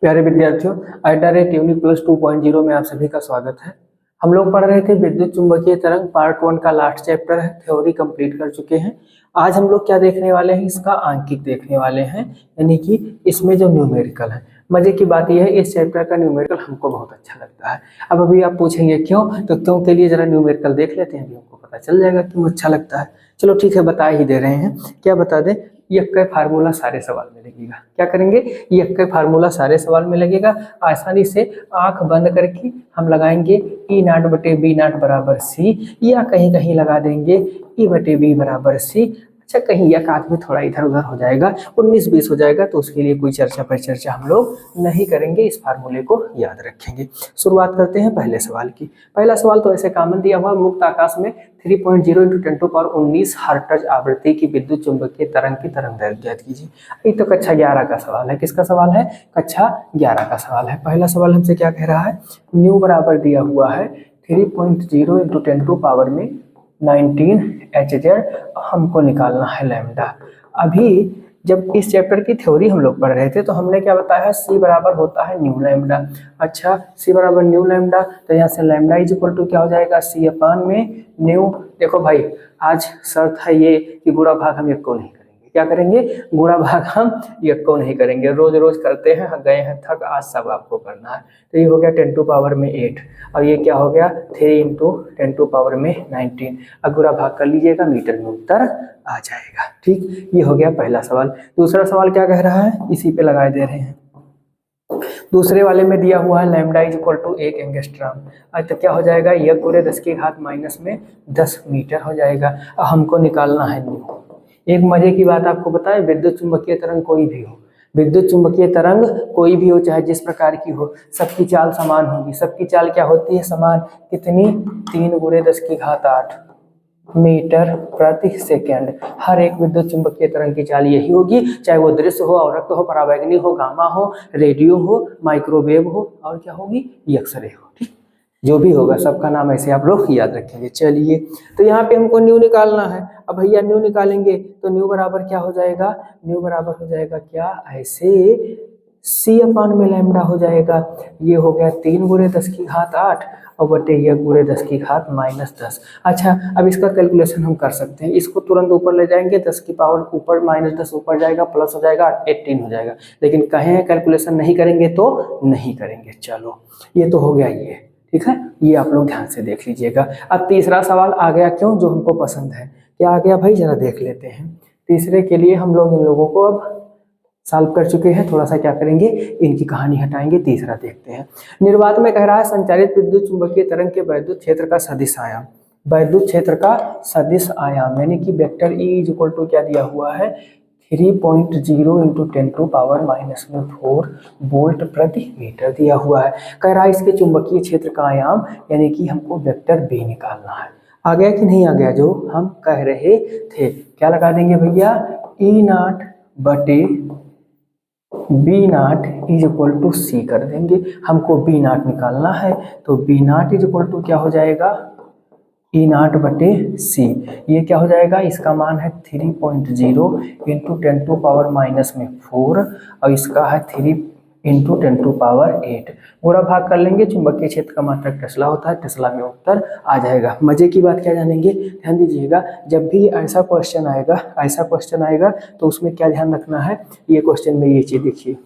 प्यारे विद्यार्थियों, ADARATE unit plus 2.0 में आप सभी का स्वागत है। हम लोग पढ़ रहे थे विद्युत चुंबकीय तरंग, पार्ट 1 का लास्ट चैप्टर है, थ्योरी कंप्लीट कर चुके हैं। आज हम लोग क्या देखने वाले हैं, इसका आंकिक देखने वाले हैं, यानी कि इसमें जो न्यूमेरिकल है। मजे की बात यह है, इस चैप्टर का न्यूमेरिकल हमको बहुत अच्छा लगता है। अब अभी आप पूछेंगे क्यों, तो क्यों के लिए जरा न्यूमेरिकल देख लेते हैं, अभी हमको पता चल जाएगा क्यों अच्छा लगता है। चलो ठीक है, बता ही दे रहे हैं। क्या बता दें, यक्का फार्मूला सारे सवाल में लगेगा। क्या करेंगे, यक्का फार्मूला सारे सवाल में लगेगा। आसानी से आंख बंद करके हम लगाएंगे ई नाट बटे बी नाट बराबर सी, या कहीं कहीं लगा देंगे ई बटे बी बराबर सी। अच्छा, कहीं एक आध में थोड़ा इधर उधर हो जाएगा, 19-20 हो जाएगा, तो उसके लिए कोई चर्चा परिचर्चा हम लोग नहीं करेंगे, इस फार्मूले को याद रखेंगे। शुरुआत करते हैं पहले सवाल की। पहला सवाल तो ऐसे कॉमन दिया हुआ, मुक्त आकाश में 3.0 × 10⁻19 हर्ट्ज आवृत्ति की विद्युत चुंबकीय तरंग की तरंगदैर्घ्य ज्ञात कीजिए। ये तो कक्षा 11 का सवाल है। किसका सवाल है? कक्षा 11 का सवाल है। पहला सवाल हमसे क्या कह रहा है, न्यू बराबर दिया हुआ है 3.0 × 10⁻19 Hz, हमको निकालना है लैम्डा। अभी जब इस चैप्टर की थ्योरी हम लोग पढ़ रहे थे तो हमने क्या बताया, सी बराबर होता है न्यू लैम्डा। अच्छा, सी बराबर न्यू लैम्डा, तो यहाँ से लैम्डा इज इक्वल टू क्या हो जाएगा, सी अपान में न्यू। देखो भाई, आज शर्त है ये कि गुणा भाग हम एक को नहीं करेंगे। क्या करेंगे? गुणा भाग हम एक को नहीं करेंगे। रोज रोज करते हैं, गए हैं थक, आज सब आपको करना है। तो ये हो गया 10⁻8, और ये क्या हो गया 3 × 10⁻19। अब गुणा भाग कर लीजिएगा, मीटर में उत्तर आ जाएगा। ठीक, ये हो गया पहला सवाल। दूसरा सवाल क्या कह रहा है, इसी पे लगाए दे रहे हैं। दूसरे वाले में दिया हुआ है lambda is equal to 1 angstrom. तो क्या हो जाएगा, यह पूरे 10⁻−10 मीटर हो जाएगा। अब हमको निकालना है न्यू। एक मजे की बात आपको बताएं, विद्युत चुंबकीय तरंग कोई भी हो, विद्युत चुंबकीय तरंग कोई भी हो, चाहे जिस प्रकार की हो, सबकी चाल समान होगी। सबकी चाल क्या होती है? समान। कितनी? 3 × 10⁸ मीटर प्रति सेकेंड। हर एक विद्युत चुंबकीय तरंग की चाल यही होगी, चाहे वो दृश्य हो, अवरक्त हो, परावैंगनी हो, गामा हो, रेडियो हो, माइक्रोवेव हो, और क्या होगी, एक्सरे हो। ठीक, जो भी होगा सबका नाम ऐसे आप लोग याद रखेंगे। चलिए, तो यहाँ पे हमको न्यू निकालना है। अब भैया न्यू निकालेंगे तो न्यू बराबर क्या हो जाएगा, न्यू बराबर हो जाएगा क्या, ऐसे सी अपान में लैम्डा हो जाएगा। ये हो गया 3 × 10⁸ और बटे ये × 10⁻−10। अच्छा, अब इसका कैलकुलेशन हम कर सकते हैं। इसको तुरंत ऊपर ले जाएंगे, 10 की पावर ऊपर -10 ऊपर जाएगा, प्लस हो जाएगा 18 हो जाएगा। लेकिन कहें कैलकुलेशन नहीं करेंगे तो नहीं करेंगे। चलो, ये तो हो गया ये। ठीक है, ये आप लोग ध्यान से देख लीजिएगा। अब तीसरा सवाल आ गया, क्यों, जो हमको पसंद है। क्या आ गया भाई, जरा देख लेते हैं। तीसरे के लिए हम लोग इन लोगों को अब सॉल्व कर चुके हैं, थोड़ा सा क्या करेंगे, इनकी कहानी हटाएंगे। तीसरा देखते हैं। निर्वात में कह रहा है, संचारित विद्युत चुंबकीय तरंग के वैद्युत क्षेत्र का सदिश आयाम, वैद्युत क्षेत्र का सदिश आयाम, यानी कि vector E is equal to क्या दिया हुआ है, 3.0 × 10⁻⁴ वोल्ट प्रति मीटर दिया हुआ है। कह रहा है इसके चुंबकीय क्षेत्र का आयाम, यानी कि हमको वेक्टर बी निकालना है। आ गया कि नहीं आ गया, जो हम कह रहे थे। क्या लगा देंगे भैया, E0 बटे B0 is equal to C कर देंगे। हमको B0 निकालना है, तो B0 इज इक्वल टू क्या हो जाएगा, E0 बटे सी। ये क्या हो जाएगा, इसका मान है 3.0 × 10⁻⁴, और इसका है 3 × 10⁸। पूरा भाग कर लेंगे। चुंबकीय क्षेत्र का मात्रक टेस्ला होता है, टेस्ला में उत्तर आ जाएगा। मजे की बात क्या जानेंगे, ध्यान दीजिएगा। जब भी ऐसा क्वेश्चन आएगा तो उसमें क्या ध्यान रखना है, ये क्वेश्चन में ये चीज देखिए,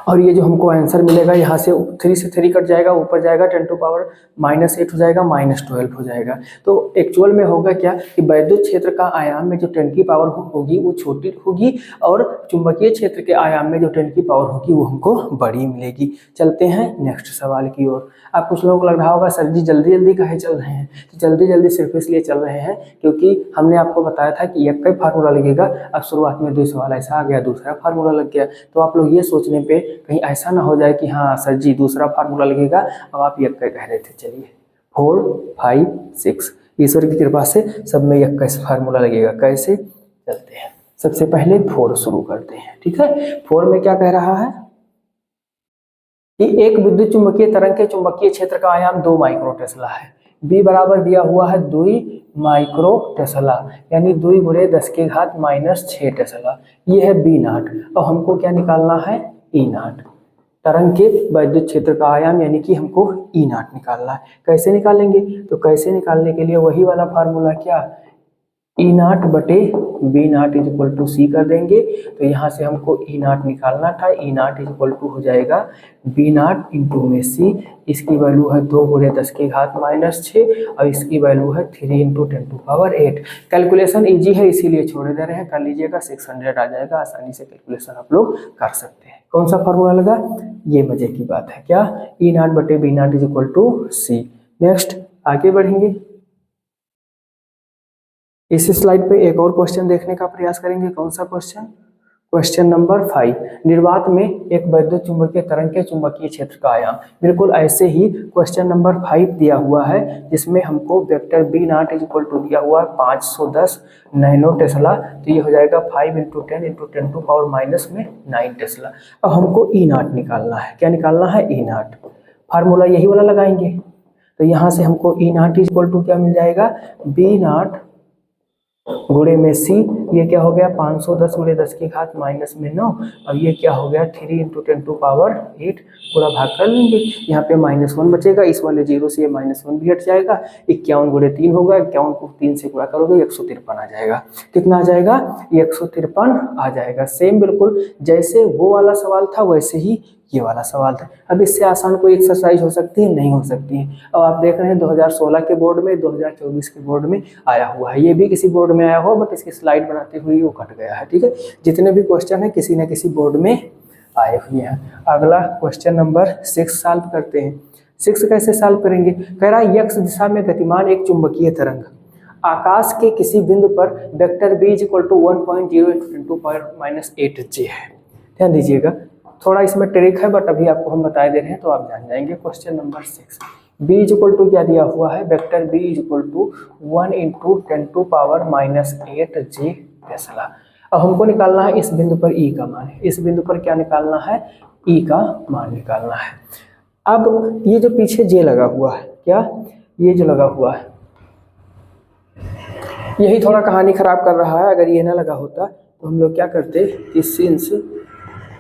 और ये जो हमको आंसर मिलेगा, यहाँ से 3 से 3 कट जाएगा, ऊपर जाएगा 10⁻⁻8 हो जाएगा, -12 हो जाएगा। तो एक्चुअल में होगा क्या कि वैद्युत क्षेत्र का आयाम में जो 10 की पावर होगी वो छोटी होगी, और चुंबकीय क्षेत्र के आयाम में जो 10 की पावर होगी वो हमको बड़ी मिलेगी। चलते हैं नेक्स्ट सवाल की ओर। आप कुछ लोगों को लग रहा होगा, सर जी जल्दी जल्दी काहे चल रहे हैं, तो जल्दी जल्दी सिर्फ इसलिए चल रहे हैं क्योंकि हमने आपको बताया था कि एक का फार्मूला लगेगा। अब शुरुआत में 2 सवाल ऐसा आ गया, दूसरा फार्मूला लग गया, तो आप लोग ये सोचने पे कहीं ऐसा ना हो जाए कि हाँ सर जी दूसरा फार्मूला लगेगा, अब आप एक का कह रहे थे। चलिए, 4, 5, 6, ईश्वर की कृपा से सब में एक का फार्मूला लगेगा। कैसे, चलते हैं। सबसे पहले 4 शुरू करते हैं। ठीक है, 4 में क्या कह रहा है कि एक विद्युत चुंबकीय तरंग के चुंबकीय क्षेत्र का आयाम 2 माइक्रो टेस्ला है। बी बराबर दिया हुआ है 2 माइक्रो टेस्ला, यानी 2 गुणे 10 की घात -6 टेस्ला। ये है बी नाट। और हमको क्या निकालना है? ई नाट, तरंग के वैद्युत क्षेत्र का आयाम, यानी कि हमको ई नाट निकालना है। कैसे निकालेंगे? तो कैसे निकालने के लिए वही वाला फार्मूला, क्या, ई नाट बटे B naught is equal to C कर देंगे। तो यहाँ से हमको ई नाट निकालना था, ई नाट इज इक्वल टू हो जाएगा बी नाट इंटू में सी। इसकी वैल्यू है 2 गुणे 10 की घात -6 और इसकी वैल्यू है 3 इंटू 10⁸। कैलकुलेशन इजी है इसीलिए छोड़ दे रहे हैं, कर लीजिएगा 600 आ जाएगा, आसानी से कैलकुलेशन आप लोग कर सकते हैं। कौन सा फार्मूला लगा? ये मजे की बात है, क्या, ई नाट बटे B naught is equal to C. Next आगे बढ़ेंगे, इस स्लाइड पे एक और क्वेश्चन देखने का प्रयास करेंगे। कौन सा क्वेश्चन? Question number 5। निर्वात में एक वैद्युत चुंबकीय तरंग के चुंबकीय क्षेत्र का आयाम। बिल्कुल ऐसे ही क्वेश्चन नंबर 5 दिया हुआ है, जिसमें हमको vector B naught is equal to दिया हुआ है 510 नैनो टेस्ला। तो ये हो जाएगा 5 इंटू 10 इंटू 10⁻⁻9 टेस्ला। अब हमको ई नाट निकालना है। क्या निकालना है? ई नाट। फार्मूला यही वाला लगाएंगे। तो यहाँ से हमको ई नाट इज इक्वल टू क्या मिल जाएगा? बी नाट गुणे में सी। ये क्या हो गया? 510 गुणे 10 की घात -9। अब ये क्या हो गया? 3 इंटू 10⁸। पूरा भाग कर लेंगे, यहाँ पे -1 बचेगा, इस वाले 0 से ये -1 भी हट जाएगा। 51 गुणे 3 होगा, 51 को 3 से गुणा करोगे 153 आ जाएगा। कितना आ जाएगा? 153 आ जाएगा। सेम बिल्कुल जैसे वो वाला सवाल था वैसे ही ये वाला सवाल था। अब इससे आसान कोई एक्सरसाइज हो सकती है? नहीं हो सकती है। अब आप देख रहे हैं 2016 के बोर्ड में, 2024 के बोर्ड में आया हुआ है। ये भी किसी बोर्ड में आया हुआ, बट इसकी स्लाइड बनाते हुए वो कट गया है। ठीक है, जितने भी क्वेश्चन है किसी न किसी बोर्ड में आए हुए हैं। अगला क्वेश्चन नंबर 6 सॉल्व करते हैं। 6 कैसे सॉल्व करेंगे? कह रहा है एक्स दिशा में गतिमान एक चुंबकीय तरंग आकाश के किसी बिंदु पर vector B is equal to 1.0 into 10⁻⁸ J है। ध्यान दीजिएगा, थोड़ा इसमें ट्रिक है, बट अभी आपको हम बता दे रहे हैं तो आप जान जाएंगे। Question number 6, B is equal to क्या दिया हुआ है? Vector B is equal to 1 into 10⁻⁸ J tesla. अब हमको निकालना है इस बिंदु पर ई का मान। इस बिंदु पर क्या निकालना है? ई का मान निकालना है। अब ये जो पीछे जे लगा हुआ है, क्या, ये जो लगा हुआ है, यही थोड़ा कहानी खराब कर रहा है। अगर ये ना लगा होता तो हम लोग क्या करते कि सिंस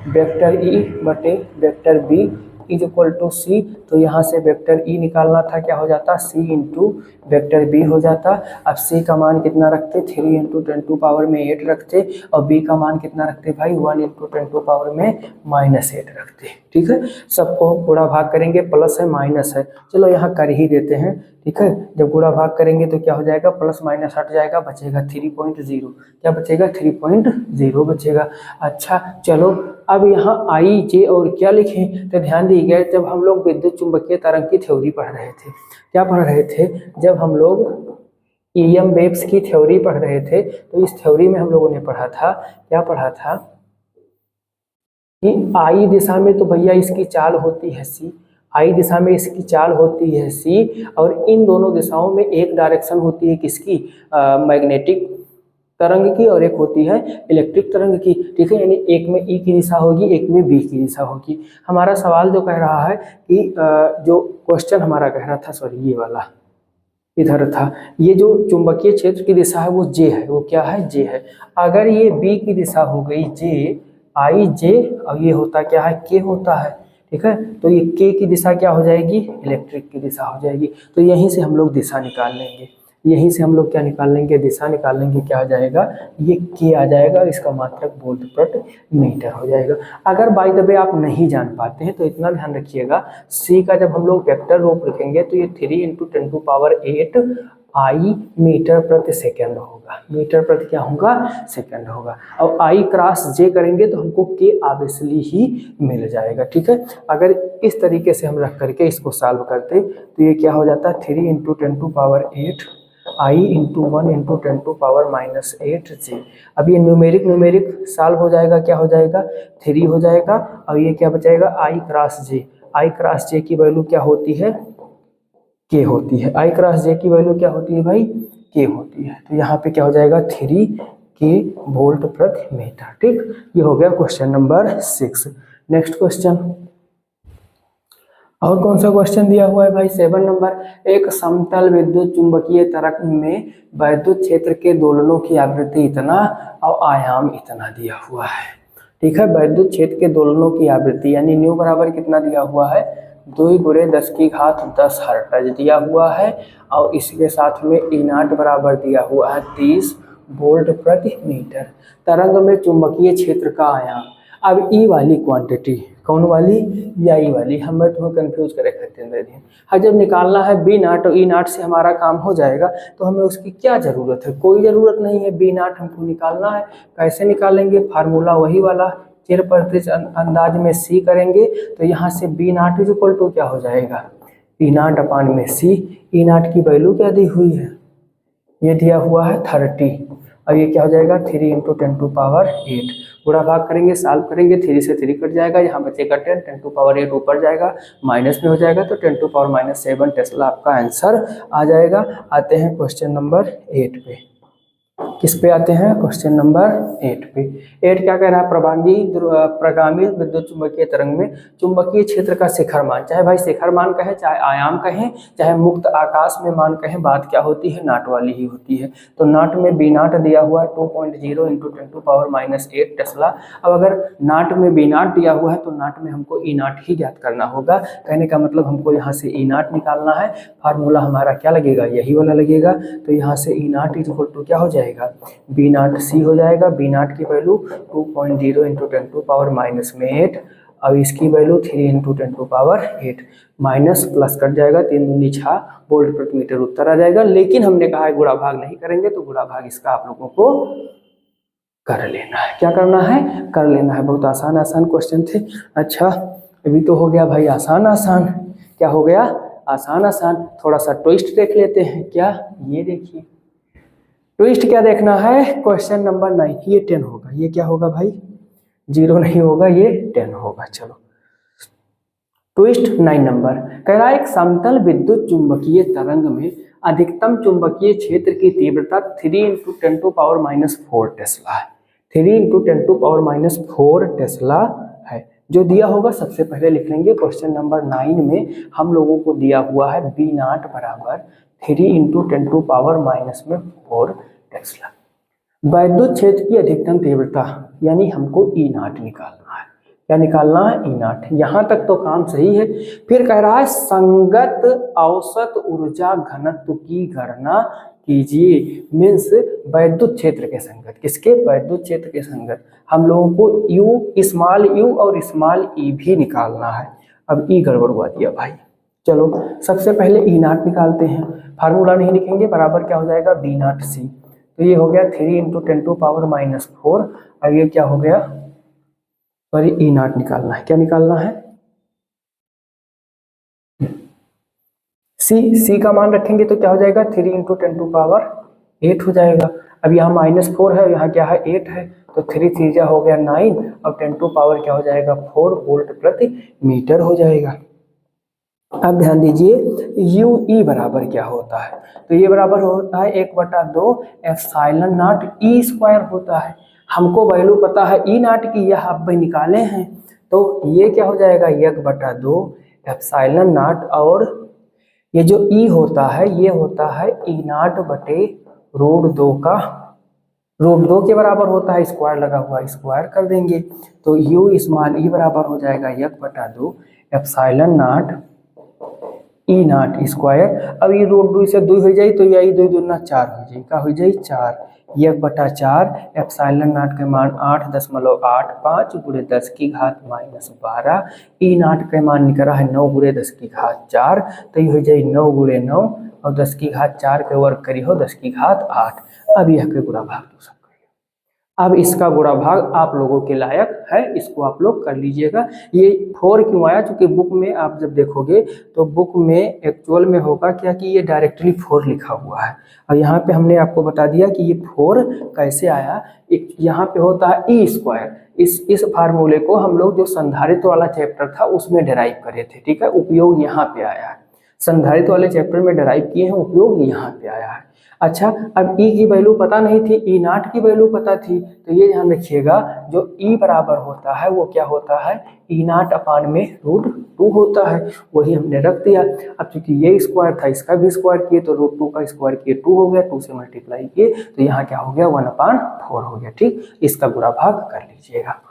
वेक्टर ई बटे vector B is equal to C, तो यहाँ से वेक्टर ई निकालना था, क्या हो जाता? सी इंटू वेक्टर बी हो जाता। अब सी का मान कितना रखते? 3 इंटू 10⁸ रखते, और बी का मान कितना रखते भाई? 1 इंटू 10⁻⁸ रखते। ठीक है, सबको गुणा भाग करेंगे, प्लस है माइनस है, चलो यहाँ कर ही देते हैं। ठीक है, जब गुणा भाग करेंगे तो क्या हो जाएगा? प्लस माइनस हट जाएगा, बचेगा 3.0। क्या बचेगा? 3.0 बचेगा। अच्छा चलो, अब यहाँ आई जे और क्या लिखें? तो ध्यान दीजिए, जब हम लोग विद्युत चुंबकीय तरंग की थ्योरी पढ़ रहे थे, क्या पढ़ रहे थे? जब हम लोग ईएम वेव्स की थ्योरी पढ़ रहे थे, तो इस थ्योरी में हम लोगों ने पढ़ा था, क्या पढ़ा था कि आई दिशा में तो भैया इसकी चाल होती है सी, आई दिशा में इसकी चाल होती है सी, और इन दोनों दिशाओं में एक डायरेक्शन होती है किसकी? मैग्नेटिक तरंग की, और एक होती है इलेक्ट्रिक तरंग की। ठीक है, यानी एक में ई की दिशा होगी, एक में बी की दिशा होगी। हमारा सवाल जो कह रहा है कि जो क्वेश्चन हमारा कह रहा था, सॉरी ये वाला इधर था, ये जो चुंबकीय क्षेत्र की दिशा है वो जे है, वो क्या है? जे है। अगर ये बी की दिशा हो गई जे, आई जे, और ये होता क्या है? के होता है। ठीक है, तो ये के की दिशा क्या हो जाएगी? इलेक्ट्रिक की दिशा हो जाएगी। तो यहीं से हम लोग दिशा निकाल लेंगे, यहीं से हम लोग क्या निकाल लेंगे? दिशा निकाल लेंगे। क्या आ जाएगा? ये के आ जाएगा, इसका मात्रक वोल्ट प्रति मीटर हो जाएगा। अगर बाय द वे आप नहीं जान पाते हैं तो इतना ध्यान रखिएगा, सी का जब हम लोग वेक्टर रूप लिखेंगे तो ये 3 इंटू 10⁸ आई मीटर प्रति सेकेंड होगा। मीटर प्रति क्या होगा? सेकेंड होगा। और आई क्रॉस जे करेंगे तो हमको के ऑब्वियसली ही मिल जाएगा। ठीक है, अगर इस तरीके से हम रख करके इसको सॉल्व करते तो ये क्या हो जाता है? 3 इंटू 10⁸ आई इंटू 1 इंटू 10⁻⁻8 जे। अब ये न्यूमेरिक सॉल्व हो जाएगा, क्या हो जाएगा? 3 हो जाएगा, और ये क्या बचाएगा? आई क्रॉस जे। आई क्रॉस जे की वैल्यू क्या होती है? के होती है। आई क्रॉस जे की वैल्यू क्या होती है भाई? के होती है। तो यहाँ पे क्या हो जाएगा? 3 के वोल्ट प्रति मीटर। ठीक, ये हो गया क्वेश्चन नंबर 6। नेक्स्ट क्वेश्चन, और कौन सा क्वेश्चन दिया हुआ है भाई 7 नंबर, एक समतल विद्युत चुंबकीय तरंग में वैद्युत क्षेत्र के दोलनों की आवृत्ति इतना और आयाम इतना दिया हुआ है। ठीक है, वैद्युत क्षेत्र के दोलनों की आवृत्ति यानी न्यू बराबर कितना दिया हुआ है 2 × 10⁻10 हर्ट्ज दिया हुआ है और इसके साथ में E0 बराबर दिया हुआ है 30 वोल्ट प्रति मीटर। तरंग में चुंबकीय क्षेत्र का आयाम, अब ई वाली क्वांटिटी कौन वाली या ई वाली, हमें तुम्हें कंफ्यूज करे खत्म हाँ, जब निकालना है B0 और E0 से हमारा काम हो जाएगा तो हमें उसकी क्या ज़रूरत है, कोई ज़रूरत नहीं है। B0 हमको निकालना है, कैसे निकालेंगे, फार्मूला वही वाला चिर प्रतिश अंदाज में C करेंगे तो यहाँ से B0 = क्या हो जाएगा E0/C। E0 की वैल्यू क्या दी हुई है, ये दिया हुआ है 30 और ये क्या हो जाएगा 3 × 10⁸। पूरा भाग करेंगे, सॉल्व करेंगे, 3 से 3 कट जाएगा, यहाँ बचेगा 10, 10⁸ ऊपर जाएगा माइनस में हो जाएगा तो 10⁻⁻7 टेस्ला आपका आंसर आ जाएगा। आते हैं क्वेश्चन नंबर 8 पे। किस पे आते हैं, क्वेश्चन नंबर 8 पे। 8 क्या कह रहा है, प्रगामी विद्युत चुंबकीय तरंग में चुंबकीय क्षेत्र का शिखर मान, चाहे भाई शिखर मान कहें, चाहे आयाम कहें, चाहे मुक्त आकाश में मान कहें, बात क्या होती है नाट वाली ही होती है। तो नाट में B0 दिया हुआ है 2.0 × 10⁻⁸ टेस्ला। अब अगर नाट में B0 दिया हुआ है तो नाट में हमको E0 ही ज्ञात करना होगा। कहने का मतलब हमको यहाँ से E0 निकालना है, फार्मूला हमारा क्या लगेगा यही वाला लगेगा। तो यहाँ से E0 = क्या हो जाएगा B0C हो जाएगा। B0 की वैल्यू 2.0 × 10⁻⁸ अब इसकी वैल्यू 3 × 10⁸ माइनस प्लस कट जाएगा, 3 दूनी 6 वोल्ट प्रति मीटर उत्तर आ जाएगा। लेकिन हमने कहा है गुणा भाग नहीं करेंगे तो गुणा भाग इसका आप लोगों को कर लेना है। क्या करना है, कर लेना है। बहुत आसान आसान क्वेश्चन थे। अच्छा अभी तो हो गया भाई आसान आसान, क्या हो गया आसान आसान। थोड़ा सा ट्विस्ट देख लेते हैं। क्या, ये देखिए ट्विस्ट क्या देखना है, क्वेश्चन नंबर 9, ये 10 होगा, ये क्या होगा भाई 0 नहीं होगा, ये 10 होगा। चलो ट्विस्ट 9 नंबर कह रहा है एक समतल विद्युत चुंबकीय तरंग में अधिकतम चुंबकीय क्षेत्र की तीव्रता 3 × 10⁻⁴ टेस्ला है। 3 × 10⁻⁴ टेस्ला है। जो दिया होगा सबसे पहले लिख लेंगे। क्वेश्चन नंबर 9 में हम लोगों को दिया हुआ है B0 बराबर 3 × 10⁻⁴ टेस्ला। वैद्युत क्षेत्र की अधिकतम तीव्रता यानी हमको E0 निकालना है। क्या निकालना है, E0। यहाँ तक तो काम सही है। फिर कह रहा है संगत औसत ऊर्जा घनत्व की गणना कीजिए। मीन्स वैद्युत क्षेत्र के संगत, किसके, वैद्युत क्षेत्र के संगत। हम लोगों को U, स्मॉल u और स्मॉल e भी निकालना है। अब E गड़बड़ हुआ दिया भाई। चलो सबसे पहले E0 निकालते हैं, फार्मूला नहीं लिखेंगे, बराबर क्या हो जाएगा B0C। तो ये हो गया 3 × 10⁻⁴ और ये क्या हो गया, सॉरी E0 निकालना है। क्या निकालना है, C का मान रखेंगे तो क्या हो जाएगा 3 × 10⁸ हो जाएगा। अब यहाँ -4 है, यहाँ क्या है 8 है, तो 3 3 हो गया 9 और 10⁻ क्या हो जाएगा 4 वोल्ट प्रति मीटर हो जाएगा। अब ध्यान दीजिए UE बराबर क्या होता है, तो ये बराबर होता है 1/2 ε0 E² होता है। हमको वैल्यू पता है E0 की, यह आप भाई निकाले हैं, तो ये क्या हो जाएगा 1/2 ε0 और ये जो E होता है ये होता है E0/√2 का √2 के बराबर होता है, स्क्वायर लगा हुआ, स्क्वायर कर देंगे तो U स्मॉल e बराबर हो जाएगा 1/2 ε0 E0 स्क्वायर। अब ये √2 से 2 हो जाए तो यही 2 दूना 4 हो जाए, क्या हो जाए 4, 1/4 ε0 के मान 8.85 × 10⁻⁻12। E0 के मान निकला है 9 × 10⁻4, तो ये हो जाए 9 × 9 और 10⁻4 के वर्ग करी हो 10⁸8। अब यह के गुणा भाग तो सब करिए। अब इसका गुणा भाग आप लोगों के लायक है, इसको आप लोग कर लीजिएगा। ये 4 क्यों आया, क्योंकि बुक में आप जब देखोगे तो बुक में एक्चुअल में होगा क्या कि ये डायरेक्टली 4 लिखा हुआ है और यहाँ पे हमने आपको बता दिया कि ये 4 कैसे आया। यहाँ पे होता है E²। इस फार्मूले को हम लोग जो संधारित्र वाला चैप्टर था उसमें डिराइव करे थे, ठीक है, उपयोग यहाँ पे आया है। संधारित्र वाले चैप्टर में डराइव किए हैं, उपयोग यहाँ पे आया है। अच्छा, अब ई की वैल्यू पता नहीं थी, ई नॉट की वैल्यू पता थी, तो ये ध्यान रखिएगा जो ई बराबर होता है वो क्या होता है, ई नॉट अपान में √2 होता है, वही हमने रख दिया। अब चूंकि ये स्क्वायर था, इसका भी स्क्वायर किए तो √2 का स्क्वायर किए 2 हो गया, 2 से मल्टीप्लाई किए तो यहाँ क्या हो गया 1/4 हो गया। ठीक, इसका बुरा भाग कर लीजिएगा।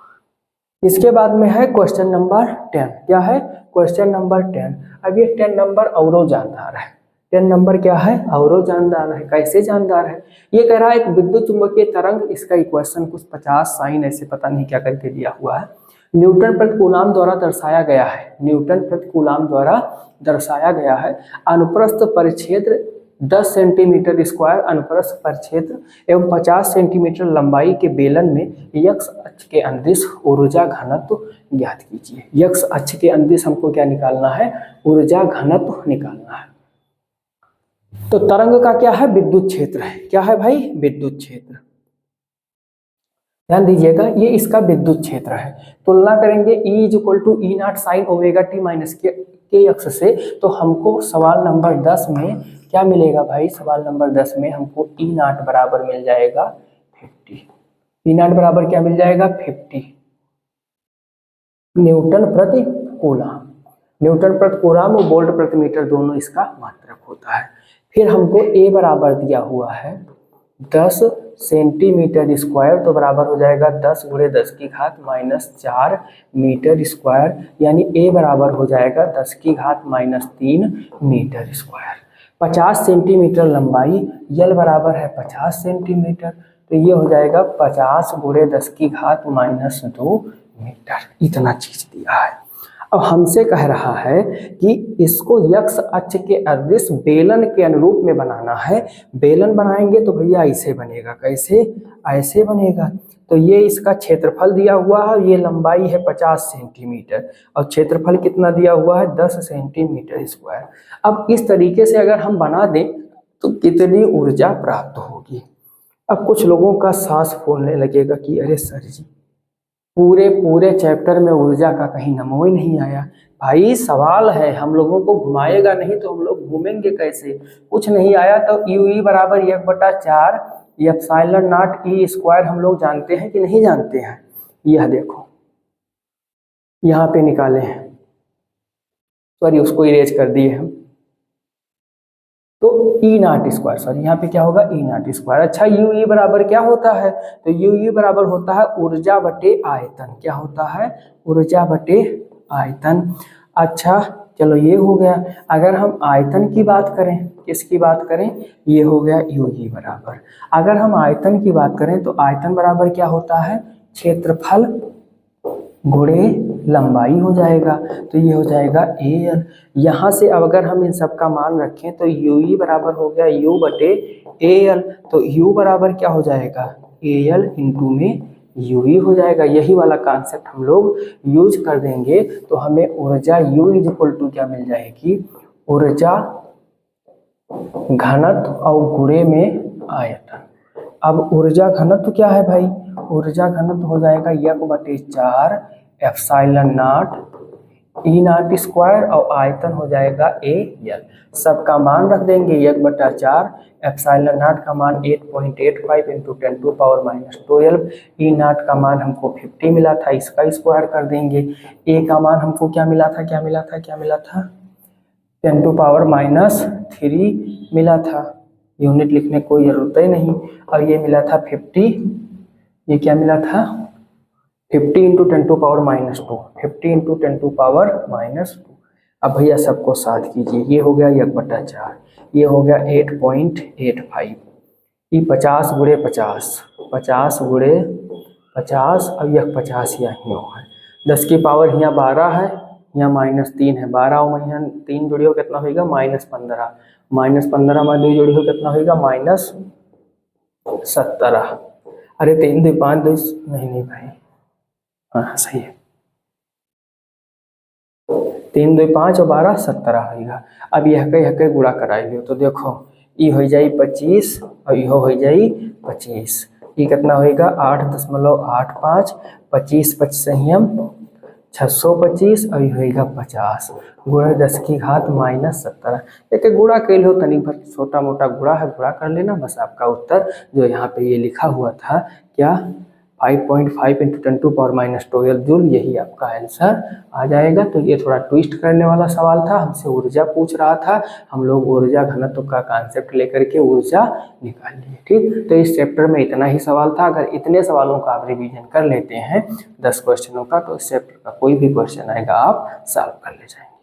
इसके बाद में है क्वेश्चन नंबर 10। क्या है क्वेश्चन नंबर 10? अब ये 10 नंबर औरो जानदार है। 10 नंबर क्या है, औरो जानदार है। कैसे जानदार है, ये कह रहा है एक विद्युत चुंबकीय तरंग, इसका इक्वेशन कुछ 50 साइन ऐसे पता नहीं क्या करके दिया हुआ है, न्यूटन प्रति कूलाम द्वारा दर्शाया गया है, न्यूटन प्रति कूलाम द्वारा दर्शाया गया है। अनुप्रस्थ परिक्षेत्र 10 सेंटीमीटर स्क्वायर अनुप्रस्थ परिक्षेत्र एवं 50 सेंटीमीटर लंबाई के बेलन में यक्ष अक्ष के अंदिश ऊर्जा घनत्व ज्ञात कीजिए। यक्ष अक्ष के अंदिश हमको क्या निकालना है, ऊर्जा घनत्व निकालना है। तो तरंग का क्या है, विद्युत क्षेत्र है। क्या है भाई, विद्युत क्षेत्र। ध्यान दीजिएगा, ये इसका विद्युत क्षेत्र है। तुलना करेंगे E = E not sine omega T minus के अक्ष से, तो हमको सवाल नंबर 10 में क्या मिलेगा भाई, सवाल नंबर 10 में हमको E नॉट बराबर मिल जाएगा 50। E नॉट बराबर क्या मिल जाएगा, 50 न्यूटन प्रति कूलाम। न्यूटन प्रति कूलाम और वोल्ट प्रति मीटर दोनों इसका मात्रक होता है। फिर हमको A बराबर दिया हुआ है 10 सेंटीमीटर स्क्वायर, तो बराबर हो जाएगा 10 × 10⁻⁻4 मीटर स्क्वायर, यानी A बराबर हो जाएगा 10⁻³ मीटर स्क्वायर। 50 सेंटीमीटर लंबाई, L बराबर है 50 सेंटीमीटर, तो ये हो जाएगा 50 × 10⁻² मीटर। इतना चीज दिया है। अब हमसे कह रहा है कि इसको यक्ष अक्ष के अदिश बेलन के अनुरूप में बनाना है। बेलन बनाएंगे तो भैया ऐसे बनेगा, कैसे, ऐसे बनेगा। तो ये इसका क्षेत्रफल दिया हुआ है, ये लंबाई है 50 सेंटीमीटर और क्षेत्रफल कितना दिया हुआ है 10 सेंटीमीटर स्क्वायर। अब इस तरीके से अगर हम बना दें तो कितनी ऊर्जा प्राप्त होगी। अब कुछ लोगों का सांस फूलने लगेगा कि अरे सर जी, पूरे चैप्टर में ऊर्जा का कहीं नमो ही नहीं आया। भाई सवाल है, हम लोगों को घुमाएगा नहीं तो हम लोग घूमेंगे कैसे। कुछ नहीं आया तो UE बराबर 1/4 एप्सिलॉन नॉट E स्क्वायर हम लोग जानते हैं कि नहीं जानते हैं। यह देखो यहाँ पे निकाले हैं, सॉरी उसको इरेज कर दिए हम, तो E नॉट स्क्वायर, सॉरी यहाँ पे क्या होगा E नॉट स्क्वायर। अच्छा, UE बराबर क्या होता है, तो UE बराबर होता है ऊर्जा बटे आयतन। क्या होता है, ऊर्जा बटे आयतन। अच्छा चलो ये हो गया। अगर हम आयतन की बात करें, किसकी बात करें, ये हो गया UE बराबर। अगर हम आयतन की बात करें तो आयतन बराबर क्या होता है, क्षेत्रफल गुणे लंबाई हो जाएगा, तो ये हो जाएगा AL। यहाँ से अब अगर हम इन सब का मान रखें तो UE बराबर हो गया U बटे AL, तो U बराबर क्या हो जाएगा AL इंटू में UE हो जाएगा। यही वाला कॉन्सेप्ट हम लोग यूज कर देंगे तो हमें ऊर्जा U = क्या मिल जाएगी, ऊर्जा घनत्व और गुणे में आयतन। अब ऊर्जा घनत्व क्या है भाई, ऊर्जा घनत्व हो जाएगा 1/4 epsilon not E not square और आयतन हो जाएगा AL। सबका मान रख देंगे 1/4, एप्सिलॉन नॉट का मान 8.85 × 10⁻⁻12, E नॉट का मान हमको 50 मिला था, इसका स्क्वायर कर देंगे। A का मान हमको क्या मिला था, 10⁻³ मिला था, यूनिट लिखने की कोई जरूरत ही नहीं। और ये मिला था 50, ये क्या मिला था 50 × 10⁻², 50 × 10⁻²। अब भैया सबको साथ कीजिए, ये हो गया 1/4, ये हो गया 8.85, ये 50 × 50, 50 × 50 और यह 50 यहाँ है, 10 की पावर यहाँ 12 है, यहाँ -3 है, 12 और यहाँ 3 जोड़ियो कितना होगा -15, -15 में 2 जोड़ियो कितना होगा -17। अरे 3 2 5 2 नहीं भाई, हाँ सही है, 3 2 5 और 12 17 होगा। अब यह कई गुणा कराइए तो देखो ये हो जाए 25 और यह हो जाए 25, ये कितना होगा 8.85, 25 25 हम 625 और होगा 50 गुणा 10 की घात -17। एक गुणा कैल हो तनिक भर छोटा मोटा गुणा है, गुणा कर लेना बस। आपका उत्तर जो यहाँ पे ये लिखा हुआ था क्या 5.5 × 10⁻12 जूल, यही आपका आंसर आ जाएगा। तो ये थोड़ा ट्विस्ट करने वाला सवाल था, हमसे ऊर्जा पूछ रहा था, हम लोग ऊर्जा घनत्व का कॉन्सेप्ट लेकर के ऊर्जा निकाल लिए। ठीक, तो इस चैप्टर में इतना ही सवाल था। अगर इतने सवालों का आप रिवीजन कर लेते हैं 10 क्वेश्चनों का, तो इस चैप्टर का कोई भी क्वेश्चन आएगा आप सॉल्व कर ले जाएंगे।